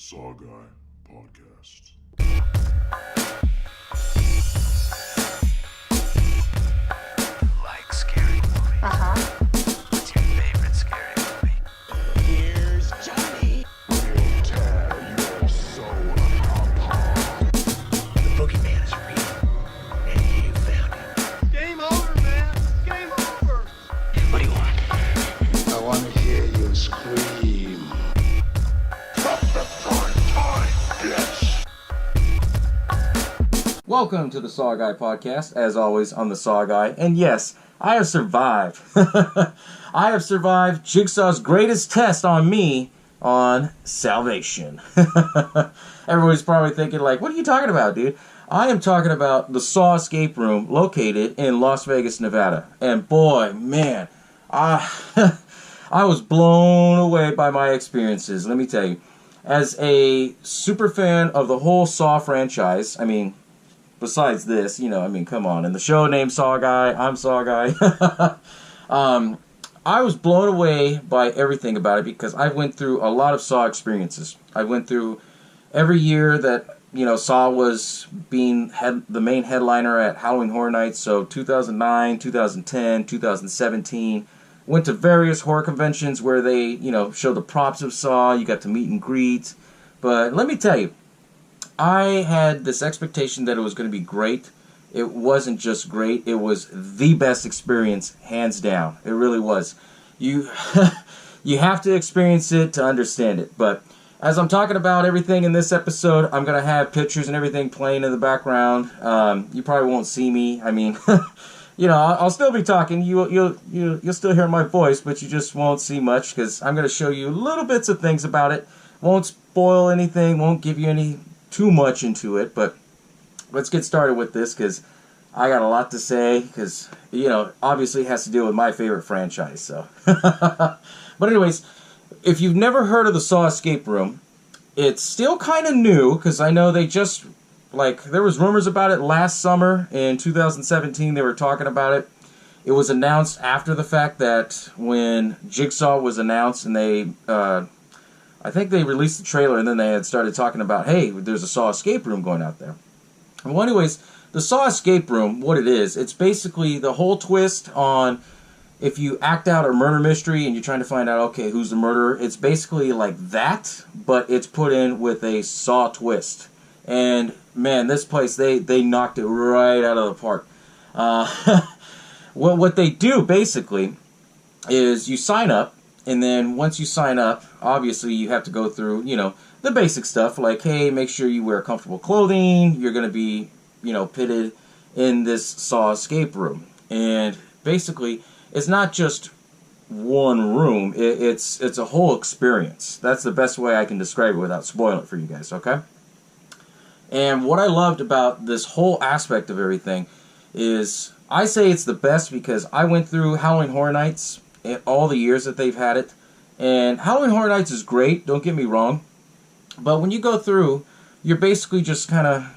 SaWGuy podcast. Like scary movies. What's your favorite scary movie? Here's Johnny. We'll tear your soul apart. The boogeyman is real, and you found him. Game over, man. Game over. What do you want? I want to hear you scream. From the front time, bitch. Welcome to the SaWGuy podcast. As always, I'm the SaWGuy, and yes, I have survived. I have survived Jigsaw's greatest test on me on salvation. Everybody's probably thinking, like, what are you talking about, dude? I am talking about the SaW escape room located in Las Vegas, Nevada. And boy, man, I was blown away by my experiences, let me tell you. As a super fan of the whole SaW franchise, I mean, besides this, come on. And the show named SaWGuy, I'm SaWGuy. I was blown away by everything about it because I went through a lot of SaW experiences. I went through every year that, SaW was being the main headliner at Halloween Horror Nights. So 2009, 2010, 2017. Went to various horror conventions where they, show the props of SaW. You got to meet and greet. But let me tell you, I had this expectation that it was going to be great. It wasn't just great. It was the best experience, hands down. It really was. You you have to experience it to understand it. But as I'm talking about everything in this episode, I'm going to have pictures and everything playing in the background. You probably won't see me. I mean, I'll still be talking. You'll still hear my voice, but you just won't see much because I'm going to show you little bits of things about it. Won't spoil anything. Won't give you any too much into it, but let's get started with this because I got a lot to say because, obviously it has to deal with my favorite franchise, so. But anyways, if you've never heard of the SaW escape room, it's still kind of new because I know they just, there was rumors about it last summer in 2017. They were talking about it. It was announced after the fact that when Jigsaw was announced and they, I think they released the trailer and then they had started talking about, hey, there's a SaW escape room going out there. Well, anyways, the SaW escape room, what it is, it's basically the whole twist on if you act out a murder mystery and you're trying to find out, okay, who's the murderer. It's basically like that, but it's put in with a SaW twist. And, man, this place, they knocked it right out of the park. What they do, basically, is you sign up. And then once you sign up, obviously you have to go through, the basic stuff like, hey, make sure you wear comfortable clothing. You're going to be, pitted in this SaW escape room. And basically, it's not just one room. It's a whole experience. That's the best way I can describe it without spoiling it for you guys, okay? And what I loved about this whole aspect of everything is I say it's the best because I went through Halloween Horror Nights all the years that they've had it. And Halloween Horror Nights is great, don't get me wrong. But when you go through, you're basically just kind of,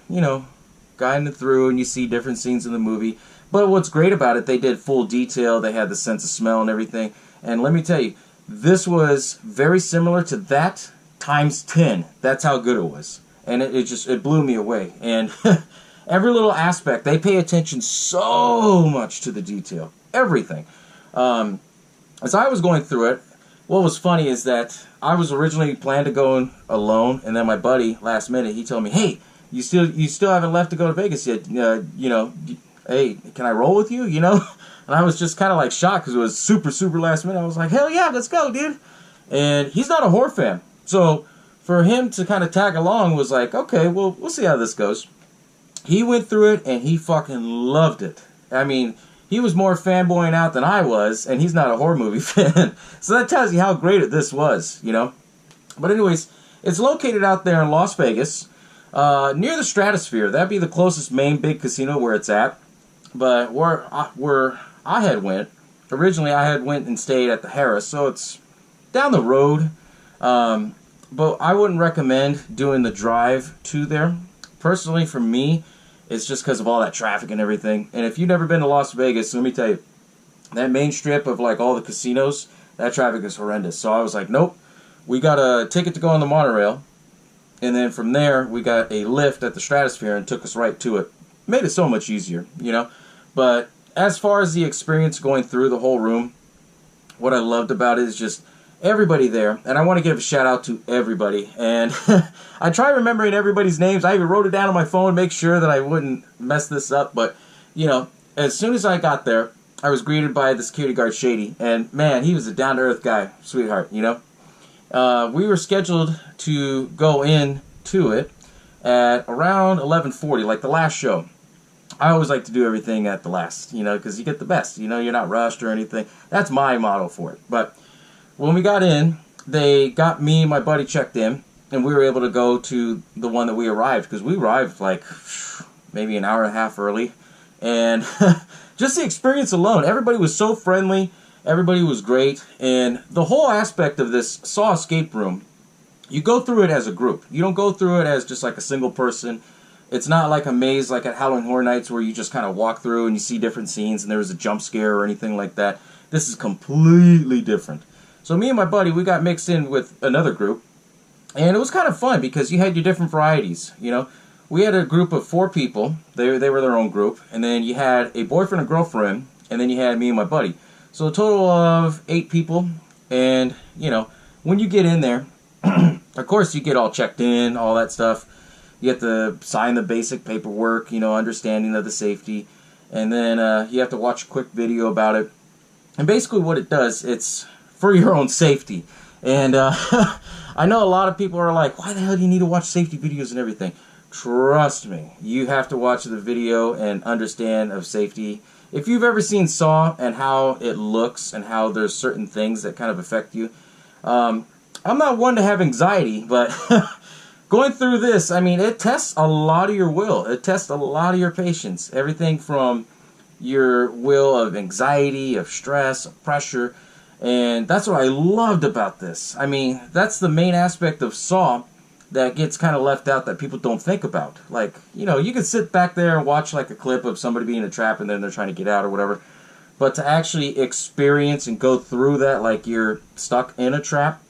guiding it through and you see different scenes in the movie. But what's great about it, they did full detail, they had the sense of smell and everything. And let me tell you, this was very similar to that times 10. That's how good it was. And it blew me away. And every little aspect, they pay attention so much to the detail. Everything. As I was going through it, what was funny is that I was originally planned to go alone, and then my buddy, last minute, he told me, hey, you still haven't left to go to Vegas yet, hey, can I roll with you, And I was just kind of like shocked because it was super, super last minute. I was like, hell yeah, let's go, dude. And he's not a horror fan, so for him to kind of tag along was like, okay, well, we'll see how this goes. He went through it, and he fucking loved it. I mean, he was more fanboying out than I was, and he's not a horror movie fan. So that tells you how great this was, But anyways, it's located out there in Las Vegas, near the Stratosphere. That'd be the closest main big casino where it's at. But where I had went, originally I had went and stayed at the Harris, so it's down the road. But I wouldn't recommend doing the drive to there. Personally, for me, it's just because of all that traffic and everything. And if you've never been to Las Vegas, let me tell you, that main strip of all the casinos, that traffic is horrendous. So I was like, nope, we got a ticket to go on the monorail. And then from there, we got a lift at the Stratosphere and took us right to it. Made it so much easier, you know. But as far as the experience going through the whole room, what I loved about it is just everybody there. And I want to give a shout out to everybody. And I try remembering everybody's names. I even wrote it down on my phone, make sure that I wouldn't mess this up. But, you know, as soon as I got there, I was greeted by the security guard, Shady. And, man, he was a down-to-earth guy, sweetheart, you know. We were scheduled to go in to it at around 11:40, like the last show. I always like to do everything at the last, you know, because you get the best. You know, you're not rushed or anything. That's my motto for it. But when we got in, they got me and my buddy checked in, and we were able to go to the one that we arrived, because we arrived like maybe an hour and a half early. And just the experience alone, everybody was so friendly. Everybody was great, and the whole aspect of this SaW escape room, you go through it as a group. You don't go through it as just like a single person. It's not like a maze like at Halloween Horror Nights where you just kind of walk through and you see different scenes and there was a jump scare or anything like that. This is completely different. So me and my buddy, we got mixed in with another group, and it was kind of fun because you had your different varieties, you know. We had a group of 4 people. They were their own group, and then you had a boyfriend and girlfriend, and then you had me and my buddy. So a total of 8 people, and, you know, when you get in there, of course you get all checked in, all that stuff. You have to sign the basic paperwork, you know, understanding of the safety, and then you have to watch a quick video about it. And basically what it does, it's for your own safety. And I know a lot of people are like, why the hell do you need to watch safety videos and everything? Trust me, you have to watch the video and understand of safety. If you've ever seen SaW and how it looks and how there's certain things that kind of affect you, I'm not one to have anxiety, but going through this, I mean, it tests a lot of your will. It tests a lot of your patience. Everything from your will of anxiety, of stress, of pressure, and that's what I loved about this. I mean, that's the main aspect of SaW that gets kind of left out that people don't think about. Like, you know, you could sit back there and watch like a clip of somebody being in a trap and then they're trying to get out or whatever. But to actually experience and go through that like you're stuck in a trap,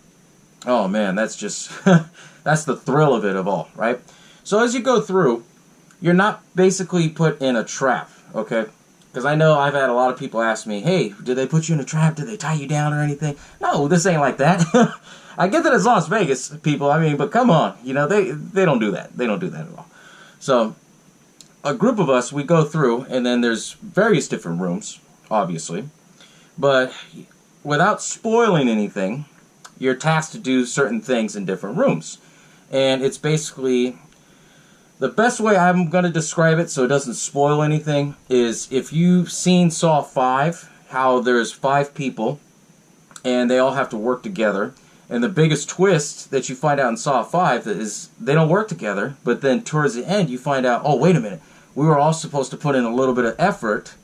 oh man, that's just, that's the thrill of it of all, right? So as you go through, you're not basically put in a trap, okay? Because I know I've had a lot of people ask me, hey, did they put you in a trap? Did they tie you down or anything? No, this ain't like that. I get that it's Las Vegas, people, I mean, but come on, you know, they don't do that. They don't do that at all. So, a group of us, we go through, and then there's various different rooms, obviously. But without spoiling anything, you're tasked to do certain things in different rooms. And it's basically, the best way I'm going to describe it so it doesn't spoil anything is if you've seen SaW 5, how there's 5 people, and they all have to work together. And the biggest twist that you find out in SaW 5 is they don't work together, but then towards the end you find out, oh, wait a minute, we were all supposed to put in a little bit of effort,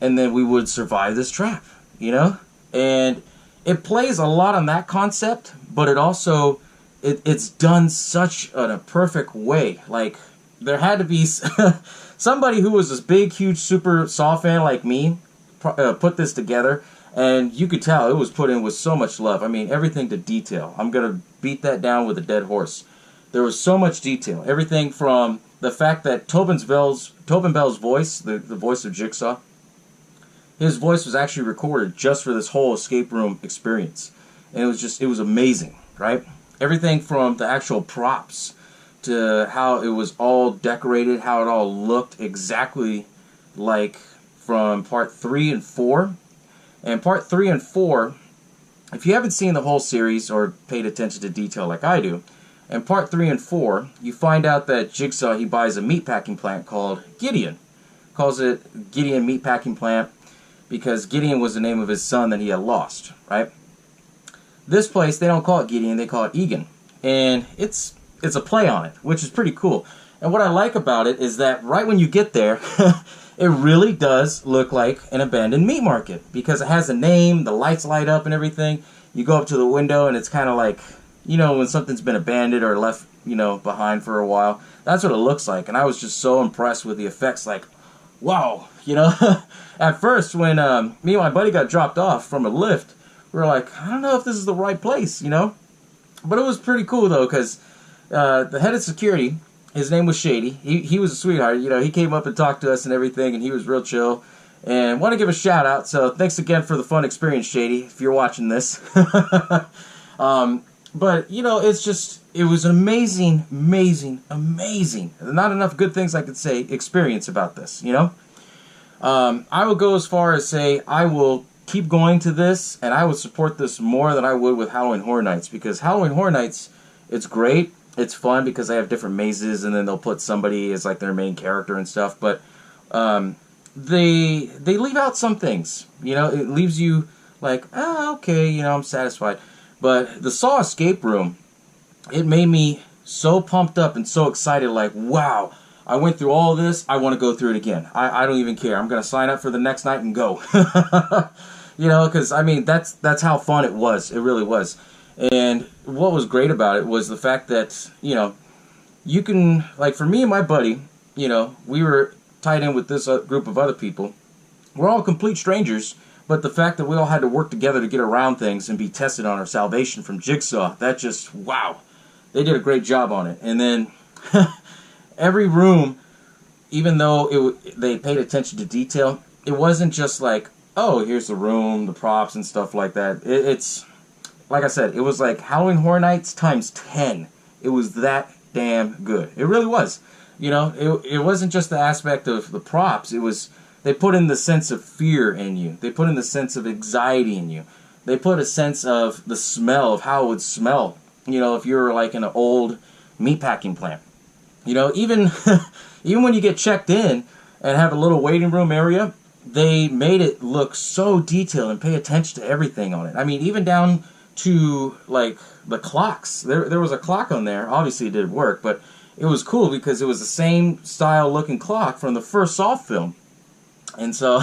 and then we would survive this trap, you know? And it plays a lot on that concept, but it also, it's done such in a perfect way. Like, there had to be somebody who was this big, huge, super SaW fan like me put this together. And you could tell it was put in with so much love. I mean, everything to detail. I'm going to beat that down with a dead horse. There was so much detail. Everything from the fact that Tobin Bell's voice, the voice of Jigsaw, his voice was actually recorded just for this whole escape room experience. And it was amazing, right? Everything from the actual props to how it was all decorated, how it all looked exactly like from part 3 and 4. And part 3 and 4, if you haven't seen the whole series or paid attention to detail like I do, in part 3 and 4, you find out that Jigsaw, he buys a meatpacking plant called Gideon. Calls it Gideon Meatpacking Plant because Gideon was the name of his son that he had lost, right? This place, they don't call it Gideon, they call it Edgan. And it's a play on it, which is pretty cool. And what I like about it is that right when you get there, it really does look like an abandoned meat market because it has a name, the lights light up and everything. You go up to the window and it's kind of like, you know, when something's been abandoned or left, you know, behind for a while. That's what it looks like. And I was just so impressed with the effects, like, wow, you know. At first, when me and my buddy got dropped off from a lift, we were like, I don't know if this is the right place, you know. But it was pretty cool, though, because the head of security, his name was Shady. He was a sweetheart. You know, he came up and talked to us and everything, and he was real chill. And want to give a shout out. So thanks again for the fun experience, Shady, if you're watching this. But, you know, it was an amazing, not enough good things I could say, experience about this, you know? I will go as far as say I will keep going to this, and I would support this more than I would with Halloween Horror Nights, because Halloween Horror Nights, it's great, it's fun because they have different mazes, and then they'll put somebody as like their main character and stuff, but they leave out some things, you know? It leaves you like, okay, you know, I'm satisfied. But the SaW escape room, it made me so pumped up and so excited, like, wow, I went through all this, I want to go through it again. I don't even care. I'm going to sign up for the next night and go. You know, because, I mean, that's how fun it was. It really was. And what was great about it was the fact that, you know, you can, like, for me and my buddy, you know, we were tied in with this group of other people. We're all complete strangers. But the fact that we all had to work together to get around things and be tested on our salvation from Jigsaw, that just, wow. They did a great job on it. And then every room, even though they paid attention to detail, it wasn't just like, oh, here's the room, the props and stuff like that. It's, like I said, it was like Halloween Horror Nights times 10. It was that damn good. It really was. You know, it wasn't just the aspect of the props. It was... They put in the sense of fear in you. They put in the sense of anxiety in you. They put a sense of the smell, of how it would smell, you know, if you were like in an old meatpacking plant. You know, even when you get checked in and have a little waiting room area, they made it look so detailed and pay attention to everything on it. I mean, even down to, like, the clocks. There was a clock on there. Obviously, it did work, but it was cool because it was the same style-looking clock from the first SaW film. And so,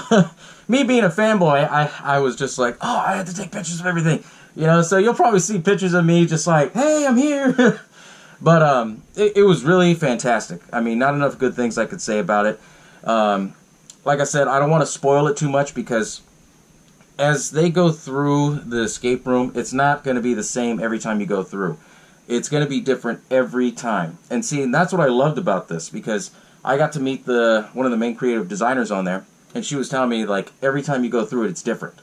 me being a fanboy, I was just like, oh, I had to take pictures of everything. You know, so you'll probably see pictures of me just like, hey, I'm here. But it was really fantastic. I mean, not enough good things I could say about it. Like I said, I don't want to spoil it too much because as they go through the escape room, it's not going to be the same every time you go through. It's going to be different every time. And see, and that's what I loved about this because I got to meet one of the main creative designers on there. And she was telling me, like, every time you go through it, it's different.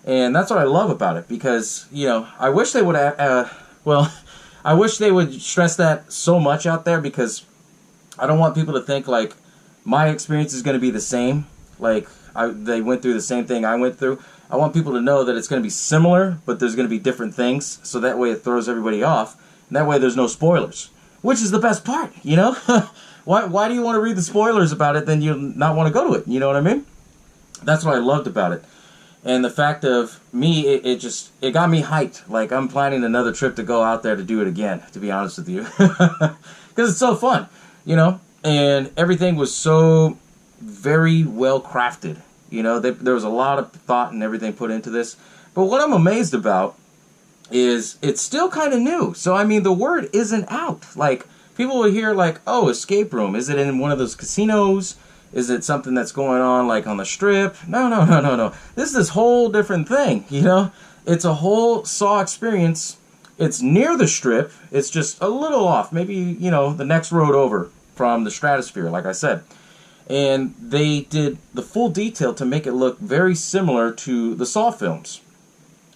And that's what I love about it, because, you know, I wish they would, I wish they would stress that so much out there, because I don't want people to think, like, my experience is going to be the same. Like, they went through the same thing I went through. I want people to know that it's going to be similar, but there's going to be different things, so that way it throws everybody off. And that way there's no spoilers, which is the best part, you know? Why do you want to read the spoilers about it, then you not want to go to it, you know what I mean? That's what I loved about it. And the fact of me, it got me hyped. Like, I'm planning another trip to go out there to do it again, to be honest with you. Because it's so fun, you know? And everything was so very well crafted. You know, there was a lot of thought and everything put into this. But what I'm amazed about is it's still kind of new. So, I mean, the word isn't out. Like, people will hear, like, oh, escape room. Is it in one of those casinos? Is it something that's going on, like, on the strip? No. This is this whole different thing, you know? It's a whole SaW experience. It's near the strip. It's just a little off. Maybe, you know, the next road over from the stratosphere, like I said. And they did the full detail to make it look very similar to the SaW films.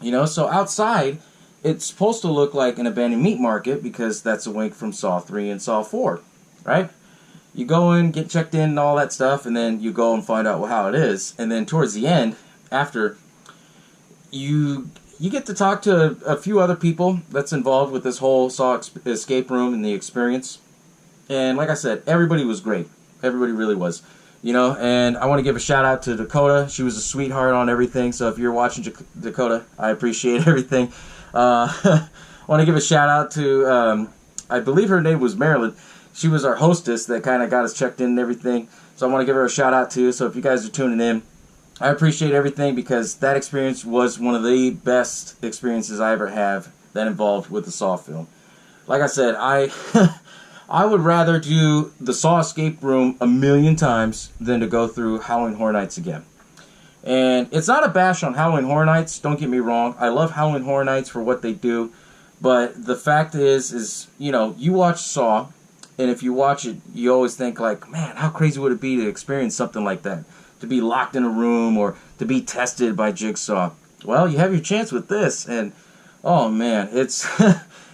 You know, so outside, it's supposed to look like an abandoned meat market because that's a wink from SaW 3 and SaW 4, right? You go in, get checked in and all that stuff, and then you go and find out how it is. And then towards the end, after, you get to talk to a few other people that's involved with this whole SaW escape room and the experience. And like I said, everybody was great. Everybody really was. You know, and I want to give a shout out to Dakota. She was a sweetheart on everything. So if you're watching Dakota, I appreciate everything. I want to give a shout out to, I believe her name was Marilyn. She was our hostess that kind of got us checked in and everything. So I want to give her a shout out too. So if you guys are tuning in, I appreciate everything because that experience was one of the best experiences I ever have that involved with the SaW film. Like I said, I would rather do the SaW escape room 1,000,000 times than to go through Halloween Horror Nights again. And it's not a bash on Halloween Horror Nights, don't get me wrong. I love Halloween Horror Nights for what they do. But the fact is, you know, you watch SaW, and if you watch it, you always think like, man, how crazy would it be to experience something like that? To be locked in a room or to be tested by Jigsaw. Well, you have your chance with this, and oh man, it's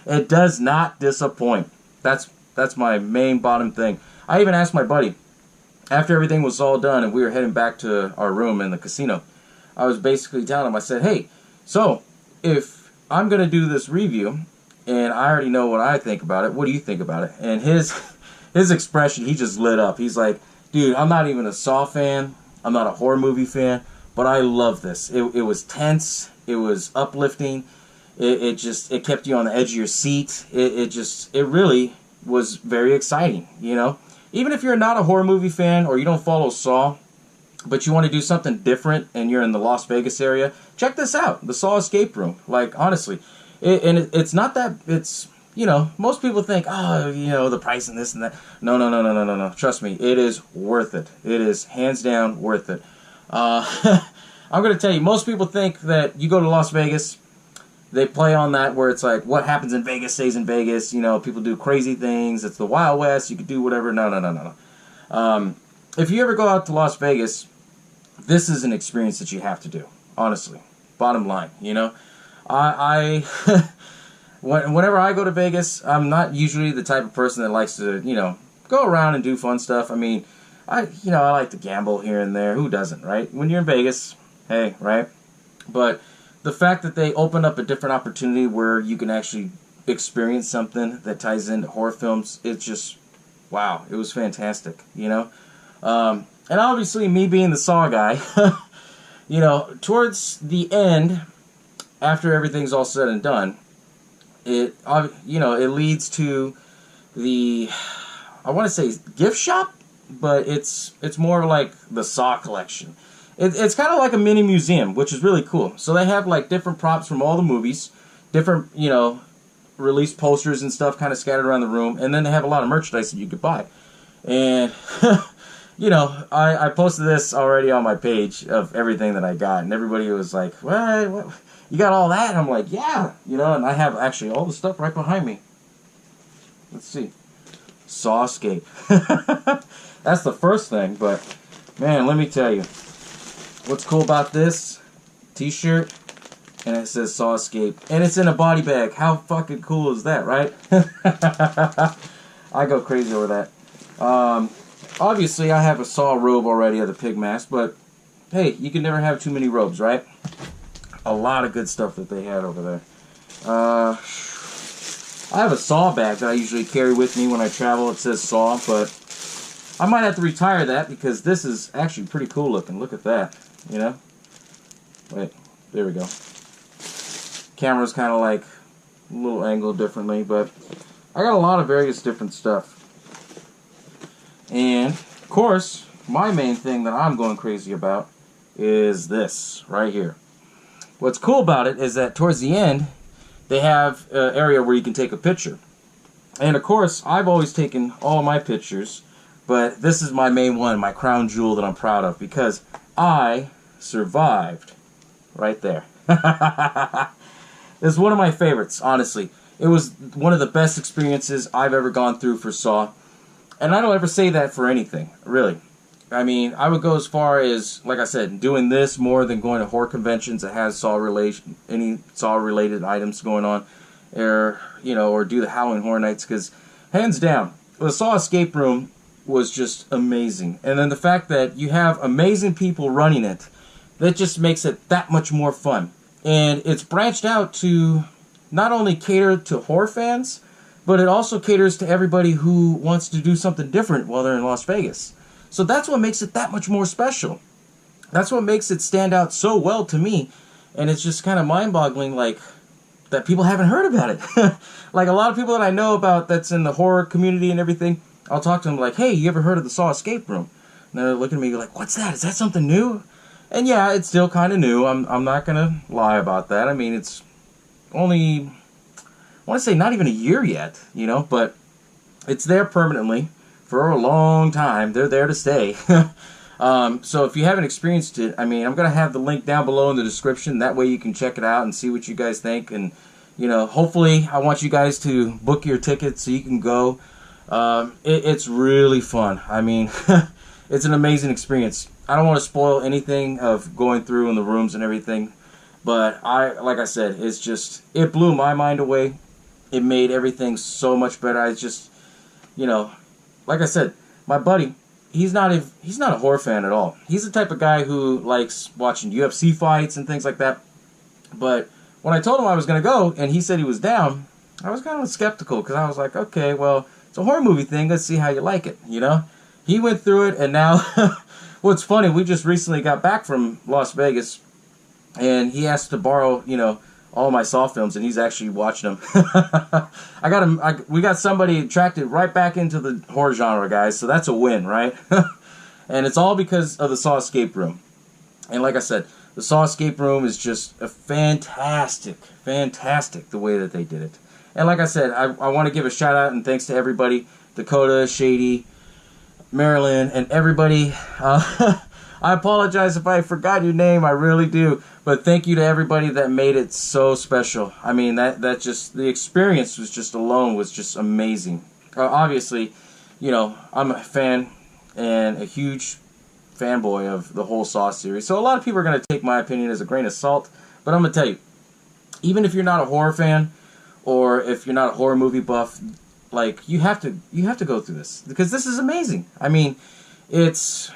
it does not disappoint. That's my main bottom thing. I even asked my buddy, after everything was all done and we were heading back to our room in the casino, I was basically telling him, I said, hey, so if I'm going to do this review and I already know what I think about it, what do you think about it? And his expression, he just lit up. He's like, dude, I'm not even a SaW fan. I'm not a horror movie fan, but I love this. It was tense. It was uplifting. It kept you on the edge of your seat. It really was very exciting, you know? Even if you're not a horror movie fan or you don't follow SaW, but you want to do something different and you're in the Las Vegas area, check this out, the SaW Escape Room. Like, honestly, it's not that, it's, you know, most people think, oh, you know, the price and this and that. No. Trust me, it is worth it. It is hands down worth it. I'm going to tell you, most people think that you go to Las Vegas, they play on that where it's like, what happens in Vegas stays in Vegas. You know, people do crazy things. It's the Wild West. You could do whatever. No. If you ever go out to Las Vegas, this is an experience that you have to do. Honestly, bottom line, you know, whenever I go to Vegas, I'm not usually the type of person that likes to, you know, go around and do fun stuff. I mean, I like to gamble here and there. Who doesn't, right? When you're in Vegas, hey, right? But the fact that they opened up a different opportunity where you can actually experience something that ties into horror films, it's just, wow, it was fantastic, you know? And obviously, me being the SaW guy, you know, towards the end, after everything's all said and done, it leads to the, I want to say gift shop, but it's more like the SaW collection. It's kind of like a mini museum, which is really cool. So they have like different props from all the movies, different, you know, release posters and stuff kind of scattered around the room, and then they have a lot of merchandise that you could buy. And, you know, I posted this already on my page of everything that I got, and everybody was like, what? You got all that? And I'm like, yeah, you know, and I have actually all the stuff right behind me. Let's see. SaWScape. That's the first thing, but, man, let me tell you. What's cool about this t-shirt, and it says SaWScape, and it's in a body bag. How fucking cool is that, right? I go crazy over that. Obviously, I have a SaW robe already of the pig mask, but hey, you can never have too many robes, right? A lot of good stuff that they had over there. I have a SaW bag that I usually carry with me when I travel. It says SaW, but I might have to retire that because this is actually pretty cool looking. Look at that. You know? Wait, there we go. Camera's kind of like a little angled differently, but I got a lot of various different stuff. And, of course, my main thing that I'm going crazy about is this right here. What's cool about it is that towards the end, they have an area where you can take a picture. And, of course, I've always taken all my pictures, but this is my main one, my crown jewel that I'm proud of, because I survived right there. It's one of my favorites, honestly. It was one of the best experiences I've ever gone through for SaW. And I don't ever say that for anything, really. I mean, I would go as far as, like I said, doing this more than going to horror conventions that has any SaW-related items going on, or, you know, or do the Halloween Horror Nights, because, hands down, the SaW Escape Room was just amazing. And then the fact that you have amazing people running it, that just makes it that much more fun. And it's branched out to not only cater to horror fans, but it also caters to everybody who wants to do something different while they're in Las Vegas. So that's what makes it that much more special. That's what makes it stand out so well to me. And it's just kind of mind-boggling, like, that people haven't heard about it. Like, a lot of people that I know about that's in the horror community and everything, I'll talk to them like, hey, you ever heard of the SaW Escape Room? And they're looking at me like, what's that? Is that something new? And yeah, it's still kind of new. I'm not going to lie about that. I mean, it's only, I want to say not even a year yet, you know, but it's there permanently for a long time. They're there to stay. So if you haven't experienced it, I mean, I'm going to have the link down below in the description. That way you can check it out and see what you guys think. And, You know, hopefully I want you guys to book your tickets so you can go. It's really fun. I mean, it's an amazing experience. I don't want to spoil anything of going through in the rooms and everything, but like I said, it's just, it blew my mind away. It made everything so much better. I just, you know, like I said, my buddy, he's not a horror fan at all. He's the type of guy who likes watching UFC fights and things like that. But when I told him I was going to go and he said he was down, I was kind of skeptical because I was like, okay, well, it's a horror movie thing. Let's see how you like it, you know? He went through it, and now, what's funny, we just recently got back from Las Vegas, and he asked to borrow, you know, all my SaW films, and he's actually watching them. We got somebody attracted right back into the horror genre, guys, so that's a win, right? And it's all because of the SaW Escape Room. And like I said, the SaW Escape Room is just a fantastic the way that they did it. And like I said, I want to give a shout out and thanks to everybody, Dakota, Shady, Marilyn, and everybody. I apologize if I forgot your name, I really do. But thank you to everybody that made it so special. I mean, that just, the experience was just alone was just amazing. Obviously, you know, I'm a fan and a huge fanboy of the whole SaW series. So a lot of people are going to take my opinion as a grain of salt. But I'm going to tell you, even if you're not a horror fan, or if you're not a horror movie buff, like, you have to go through this. Because this is amazing. I mean, it's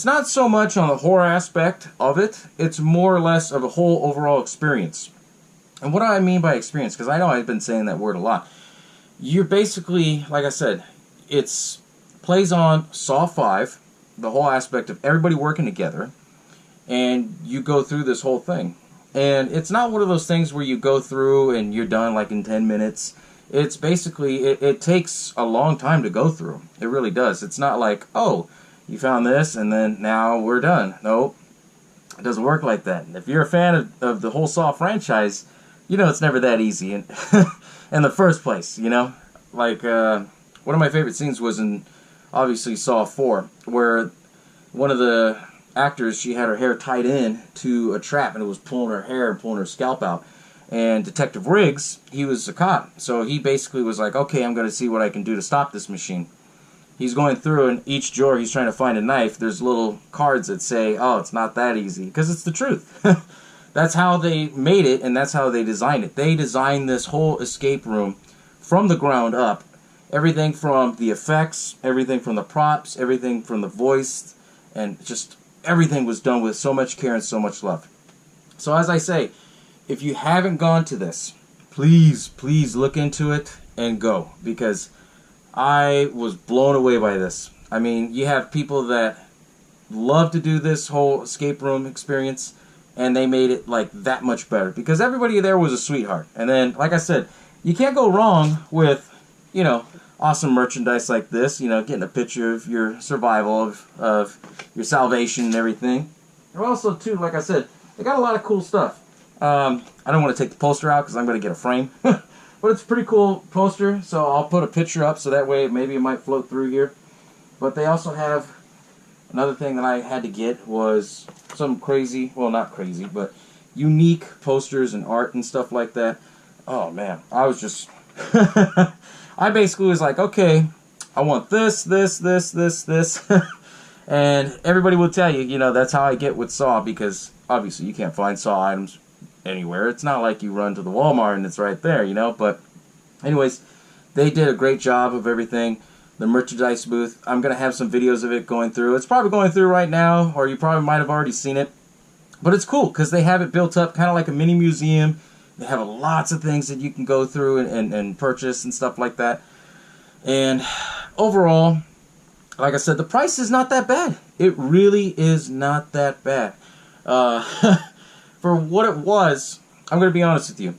not so much on the horror aspect of it. It's more or less of a whole overall experience. And what do I mean by experience? Because I know I've been saying that word a lot. You're basically, like I said, it's plays on SaW 5, the whole aspect of everybody working together, and you go through this whole thing. And it's not one of those things where you go through and you're done like in 10 minutes. It's basically, it takes a long time to go through. It really does. It's not like, oh, you found this and then now we're done. Nope. It doesn't work like that. And if you're a fan of the whole SaW franchise, you know it's never that easy in, in the first place, you know? Like, one of my favorite scenes was in, obviously, SaW 4, where one of the actors, she had her hair tied in to a trap and it was pulling her hair and pulling her scalp out. And Detective Riggs, he was a cop, so he basically was like, okay, I'm going to see what I can do to stop this machine. He's going through, and each drawer he's trying to find a knife, there's little cards that say, oh, it's not that easy, because it's the truth. That's how they made it, and that's how they designed it. They designed this whole escape room from the ground up. Everything from the effects, everything from the props, everything from the voice, and just everything was done with so much care and so much love. So as I say, if you haven't gone to this, please look into it and go, because I was blown away by this. I mean, you have people that love to do this whole escape room experience, and they made it like that much better, because everybody there was a sweetheart. And then, like I said, you can't go wrong with, you know, awesome merchandise like this, you know, getting a picture of your survival, of your salvation and everything. And also, too, like I said, they got a lot of cool stuff. I don't want to take the poster out because I'm going to get a frame. But it's a pretty cool poster, so I'll put a picture up so that way maybe it might float through here. But they also have, another thing that I had to get was some crazy, well, not crazy, but unique posters and art and stuff like that. Oh, man, I was just... I basically was like, okay, I want this. And everybody will tell you, you know, that's how I get with SaW, because obviously you can't find SaW items anywhere. It's not like you run to the Walmart and it's right there, you know. But anyways, they did a great job of everything. The merchandise booth, I'm going to have some videos of it going through. It's probably going through right now, or you probably might have already seen it. But it's cool because they have it built up kind of like a mini museum. They have lots of things that you can go through and purchase and stuff like that. And overall, like I said, the price is not that bad. It really is not that bad. For what it was, I'm going to be honest with you.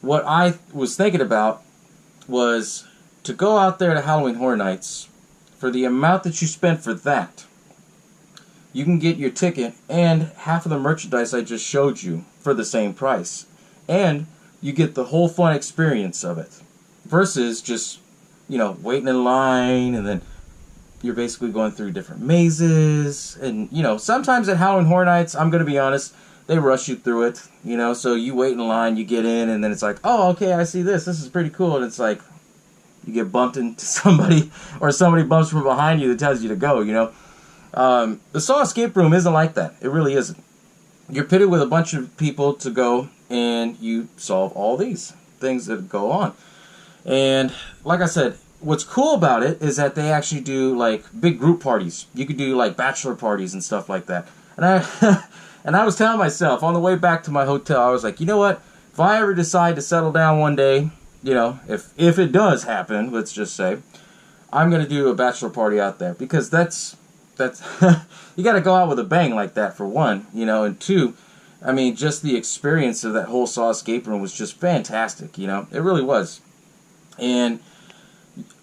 What I was thinking about was to go out there to Halloween Horror Nights, for the amount that you spent for that, you can get your ticket and half of the merchandise I just showed you for the same price. And you get the whole fun experience of it. Versus just, you know, waiting in line, and then you're basically going through different mazes. And, you know, sometimes at Halloween Horror Nights, I'm going to be honest, they rush you through it, you know, so you wait in line, you get in, and then it's like, oh, okay, I see this is pretty cool, and it's like, you get bumped into somebody, or somebody bumps from behind you that tells you to go, you know. The SaW escape room isn't like that. It really isn't. You're pitted with a bunch of people to go, and you solve all these things that go on. And like I said, what's cool about it is that they actually do like big group parties. You could do like bachelor parties and stuff like that. And I was telling myself on the way back to my hotel, I was like, you know what? If I ever decide to settle down one day, you know, if it does happen, let's just say, I'm gonna do a bachelor party out there, because that's you got to go out with a bang like that, for one, you know, and two, I mean, just the experience of that whole SaW escape room was just fantastic, you know, it really was. And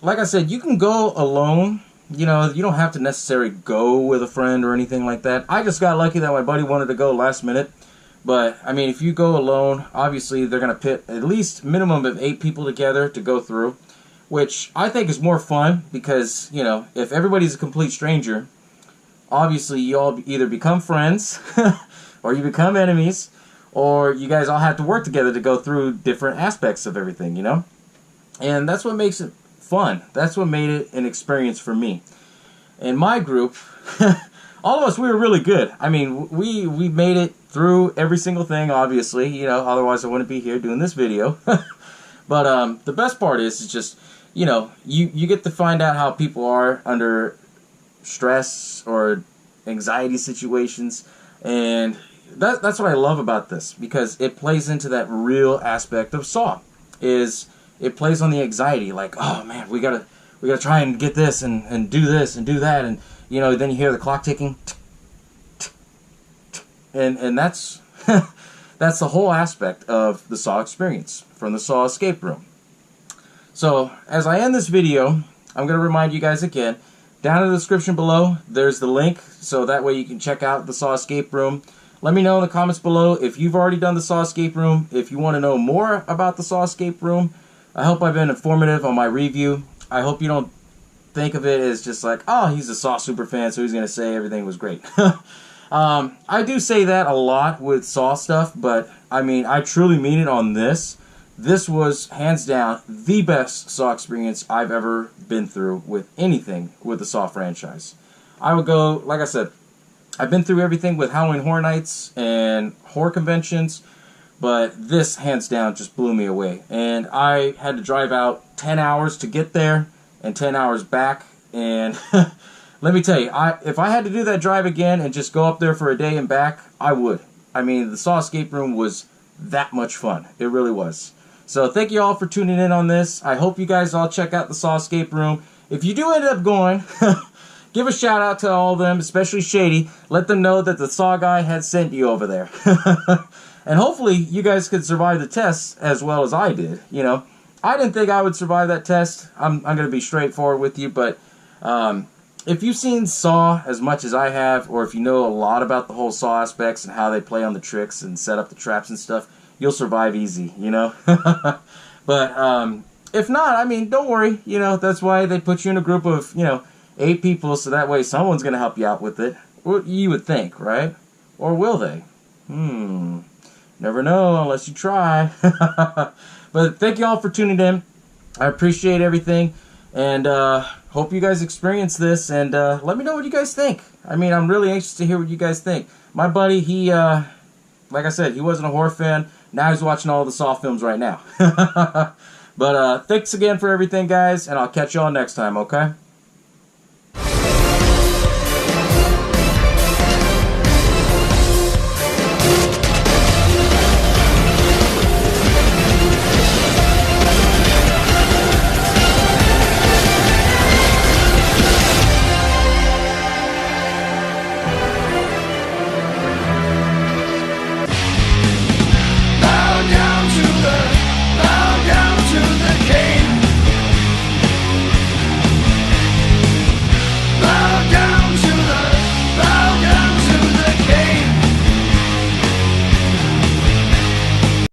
like I said, you can go alone, you know, you don't have to necessarily go with a friend or anything like that. I just got lucky that my buddy wanted to go last minute. But, I mean, if you go alone, obviously they're going to pit at least minimum of 8 people together to go through, which I think is more fun because, you know, if everybody's a complete stranger, obviously you all either become friends or you become enemies, or you guys all have to work together to go through different aspects of everything, you know? And that's what makes it fun. That's what made it an experience for me. In my group, all of us, we were really good. I mean, we made it through every single thing, obviously, you know, otherwise I wouldn't be here doing this video. But the best part is just, you know, you get to find out how people are under stress or anxiety situations, and that's what I love about this, because it plays into that real aspect of SaW. Is it plays on the anxiety, like, oh man, we gotta try and get this and do this and do that, and you know, then you hear the clock ticking, and that's that's the whole aspect of the SaW experience from the SaW escape room. So as I end this video, I'm going to remind you guys again, down in the description below, there's the link, so that way you can check out the SaW escape room. Let me know in the comments below if you've already done the SaW escape room, if you want to know more about the SaW escape room. I hope I've been informative on my review. I hope you don't think of it as just like, oh, he's a SaW super fan, so he's going to say everything was great. I do say that a lot with SaW stuff, but I mean, I truly mean it on this. This was, hands down, the best SaW experience I've ever been through with anything with the SaW franchise. I would go, like I said, I've been through everything with Halloween Horror Nights and horror conventions, but this, hands down, just blew me away. And I had to drive out 10 hours to get there and 10 hours back, and let me tell you, if I had to do that drive again and just go up there for a day and back, I would. I mean, the SaW escape room was that much fun. It really was. So thank you all for tuning in on this. I hope you guys all check out the SaW escape room. If you do end up going, give a shout out to all of them, especially Shady. Let them know that the SaWGuy had sent you over there. And hopefully you guys could survive the test as well as I did. You know, I didn't think I would survive that test. I'm going to be straightforward with you, but if you've seen SaW as much as I have, or if you know a lot about the whole SaW aspects and how they play on the tricks and set up the traps and stuff, you'll survive easy, you know. But if not, I mean, don't worry. You know, that's why they put you in a group of, you know, 8 people, so that way someone's going to help you out with it. Well, you would think, right? Or will they? Never know unless you try. But thank you all for tuning in. I appreciate everything, and hope you guys experience this, and let me know what you guys think. I mean, I'm really anxious to hear what you guys think. My buddy, he, like I said, he wasn't a horror fan. Now he's watching all the SaW films right now. But thanks again for everything, guys, and I'll catch you all next time, okay?